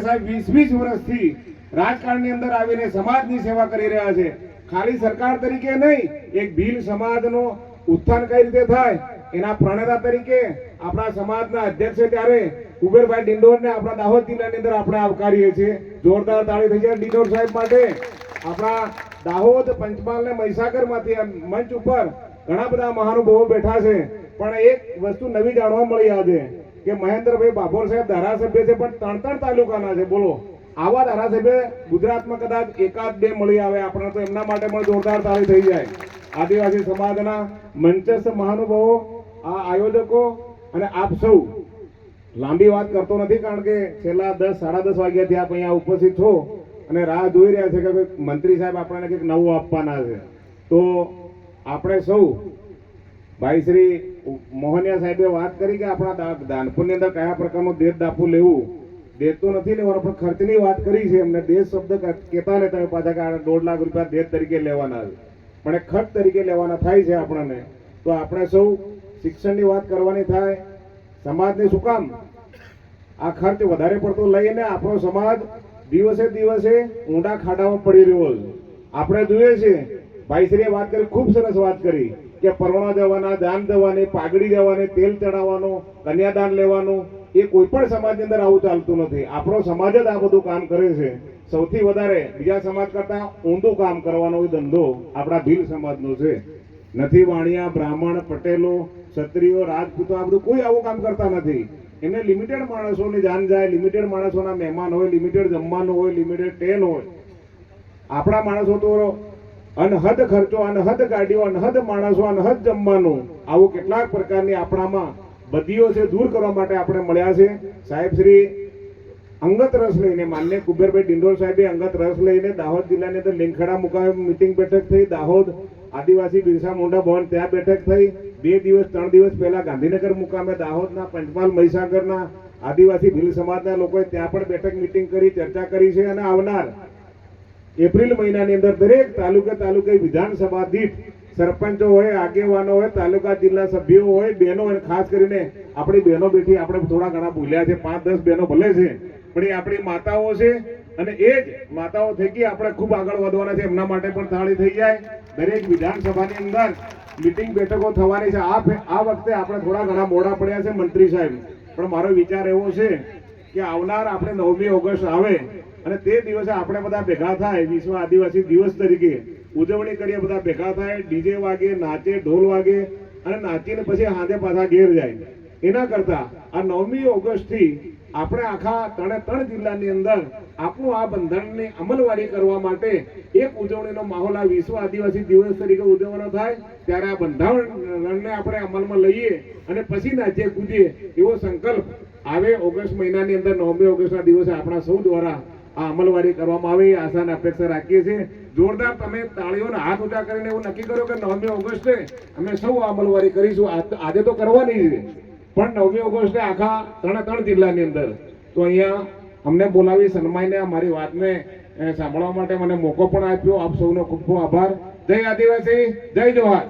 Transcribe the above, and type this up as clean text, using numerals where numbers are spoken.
સાહેબ 20 વર્ષથી રાજકારણની અંદર આવીને સમાજની સેવા કરી રહ્યા છે. ખાલી સરકાર તરીકે નહીં, એક ભીલ સમાજનો ઉત્થાન કઈ રીતે થાય એના પ્રણેતા તરીકે આપણા સમાજના અધ્યક્ષ ત્યારે કુબેરભાઈ ડિંડોરને આપણા દાહોદ જિલ્લાની અંદર આપણે આવકારીએ છીએ. જોરદાર તાળી થઈ જાય ડિંડોર સાહેબ માટે. આપણા દાહોદ, પંચમહાલ ને મહીસાગરમાંથી આ મંચ ઉપર ઘણા બધા મહાનુભાવો બેઠા છે, પણ એક વસ્તુ નવી જાણવા મળી આજે કે મહેન્દ્રભાઈ બાભોર સાહેબ ધારાસભ્ય છે, પણ 3 તાલુકાના છે. બોલો, આવા ધારાસભ્ય ગુજરાતમાં કદાચ એકાદ બે મળી આવે આપણે તો એમના માટે પણ જોરદાર તાળી થઈ જાય. આદિવાસી સમાજના મંચસ્થ મહાનુભાવો, આ આયોજકો અને આપ સૌ, લાંબી વાત કરતો નથી કારણ કે છેલ્લા 10 સાડા 10 વાગ્યાથી આપ અહીંયા ઉપસ્થિત છો અને રાહ જોઈ રહ્યા છે કે મંત્રી સાહેબ આપણને કંઈક નવું આપવાના છે. તો આપણે સૌ ભાઈ શ્રી મોહનિયા સાહેબે વાત કરી કે આપણા દાનપુરની અંદર કયા પ્રકારનું દેશ દાપુ લેવું. દેશ તો નથી લેવાનો, પણ ખર્ચની વાત કરી છે. એમને દેશ શબ્દ કહેતા ને તમે પાછા કે 1.5 લાખ રૂપિયા દેશ તરીકે લેવાના છે, પણ એ ખર્ચ તરીકે લેવાના થાય છે આપણને. તો આપણે સૌ શિક્ષણની વાત કરવાની થાય. સમાજને શું કામ આ ખર્ચ વધારે પડતો લઈને આપણો સમાજ દિવસે દિવસે ઊંડા ખાડામાં પડી રહ્યો છે. આપણે જોઈએ છે ભાઈશ્રીએ વાત કરી, ખૂબ સરસ વાત કરી કે પરવાના દેવાના, દાન દેવાની, પાઘડી દેવાની, તેલ ચડાવવાનું, કન્યાદાન લેવાનું, એ કોઈ પણ સમાજની અંદર આવું ચાલતું નથી. આપણો સમાજ જ આ બધું કામ કરે છે. સૌથી વધારે બીજા સમાજ કરતા ઊંધું કામ કરવાનો ધંધો આપણા ભીલ સમાજનો છે. નથી વાણિયા, બ્રાહ્મણ, પટેલો, ક્ષત્રિયો, રાજપૂતો આ બધું કોઈ આવું કામ કરતા નથી. એમને લિમિટેડ માણસોની જાન જાય, લિમિટેડ માણસોના મહેમાન હોય, લિમિટેડ જમવાનું હોય, લિમિટેડ ટ્રેન હોય. આપણા માણસો તો અનહદ ખર્ચો, અનહદ ગાડીઓ, અનહદ માણસો, અનહદ જમવાનું, આવું કેટલાક પ્રકારની આપણામાં બદીઓ છે, દૂર કરવા માટે આપણે મળ્યા છે. સાહેબ શ્રી અંગત રસ લઈને, માન્ય કુબેરભાઈ ડિંડોર સાહેબે અંગત રસ લઈને દાહોદ જિલ્લાની અંદર લીંખેડા મુકામે મીટિંગ બેઠક થઈ. દાહોદ આદિવાસી બિરસા મુંડા ભવન ત્યાં બેઠક થઈ. 2 દિવસ 3 દિવસ પહેલા ગાંધીનગર મુકામે દાહોદના, પંચમહાલ, મહીસાગરના આદિવાસી ભીલ સમાજના લોકોએ ત્યાં પણ બેઠક મીટિંગ કરી, ચર્ચા કરી છે. અને આવનાર એપ્રિલ મહિનાની અંદર દરેક તાલુકે વિધાનસભા દીઠ સરપંચો હોય, આગેવાનો હોય, તાલુકા જિલ્લા સભ્યો હોય, બહેનો હોય, ખાસ કરીને આપણી બહેનો બેઠી, આપણે થોડા ઘણા ભૂલ્યા છે, 5-10 બહેનો ભલે છે, પણ એ આપણી માતાઓ છે અને એ જ માતાઓ થકી આપણે ખૂબ આગળ વધવાના છે. એમના માટે પણ તાળી થઈ જાય. દરેક વિધાનસભાની અંદર મીટિંગ બેઠકો થવાની છે. આ વખતે આપણે થોડા ઘણા મોડા પડ્યા છે મંત્રી સાહેબ, પણ મારો વિચાર એવો છે કે આવનાર આપણે 9મી ઓગસ્ટ આવે અને તે દિવસે આપણે બધા ભેગા થાય, વિશ્વ આદિવાસી દિવસ તરીકે ઉજવણી કરીએ, બધા ભેગા થાય, ડીજે વાગે, નાચે, ઢોલ વાગે અને નાચીને પછી હાંજે પાછા ઘેર જાય. એના કરતા આ 9મી ઓગસ્ટથી આપણે આખા 3 જિલ્લાની અંદર આપણું આ બંધારણની અમલવારી કરવા માટે એક ઉજવણીનો માહોલ આ વિશ્વ આદિવાસી દિવસ તરીકે ઉજવવાનો થાય. ત્યારે આ બંધારણને આપણે અમલમાં લઈએ અને પછી નાચીએ કૂદીએ એવો સંકલ્પ આવે ઓગસ્ટ મહિનાની અંદર 9મી ઓગસ્ટના દિવસે આપણા સૌ દ્વારા આ અમલવારી કરવામાં આવે એ આશા અને અપેક્ષા રાખીએ છીએ. જોરદાર તમે તાળીઓના હાથ ઊંચા કરીને એવું નક્કી કર્યો કે 9મી ઓગસ્ટે અમે સૌ અમલવારી કરીશું. આજે તો કરવાની છે, પણ 9મી ઓગસ્ટે આખા 3 જિલ્લાની અંદર. તો અહીંયા અમને બોલાવી સન્માઈને અમારી વાતને સાંભળવા માટે મને મોકો પણ આપ્યો. આપ સૌનો ખૂબ ખૂબ આભાર. જય આદિવાસી, જય જોહાર.